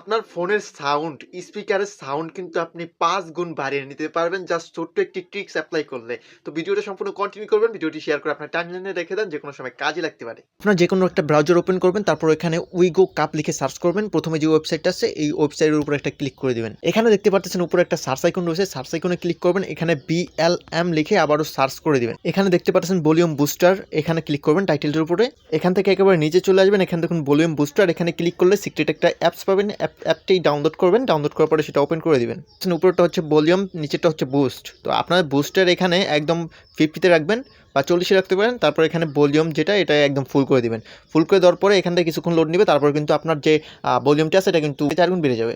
আপনার ফোনের সাউন্ড, স্পিকারের সাউন্ড কিন্তু আপনি ৫ গুণ বাড়িয়ে নিতে পারবেন জাস্ট ছোট্ট একটি ট্রিকস এপ্লাই করলে। তো ভিডিওটা সম্পূর্ণ কন্টিনিউ করবেন। ভিডিওটি শেয়ার করে আপনার টাইমলাইনে রেখে দেন, যেকোনো সময় কাজে লাগতে পারে। আপনার যেকোনো একটা ব্রাউজার ওপেন করবেন, তারপর এখানে উইগো কাপ লিখে সার্চ করবেন। প্রথমে যে ওয়েবসাইটটা আছে এই ওয়েবসাইটের উপরে একটা ক্লিক করে দিবেন। এখানে দেখতে পাচ্ছেন উপরে একটা সার্চ আইকন রয়েছে, সার্চ আইকনে ক্লিক করবেন। এখানে BLM লিখে আবারও সার্চ করে দিবেন। এখানে দেখতে পাচ্ছেন ভলিউম বুস্টার, এখানে ক্লিক করবেন টাইটেলটার উপরে। এখান থেকে একেবারে নিচে চলে আসবেন, এখানে দেখুন ভলিউম বুস্টার, এখানে ক্লিক করলে সিক্রেট একটা অ্যাপস পাবেন। অ্যাপটি ডাউনলোড করবেন, ডাউনলোড করার পরে সেটা ওপেন করে দিবেন। উপরেরটা হচ্ছে ভলিউম, নিচেরটা হচ্ছে বুস্ট। তো আপনার বুস্টার এখানে একদম 50 তে রাখবেন বা 40-এ রাখতে পারেন। তারপর এখানে ভলিউম যেটা এটা একদম ফুল করে দিবেন। ফুল করে দেওয়ার পরে এখান থেকে কিছুক্ষণ লোড নেবে, তারপর কিন্তু আপনার যে ভলিউমটা আছে এটা কিন্তু 4 গুণ বেড়ে যাবে।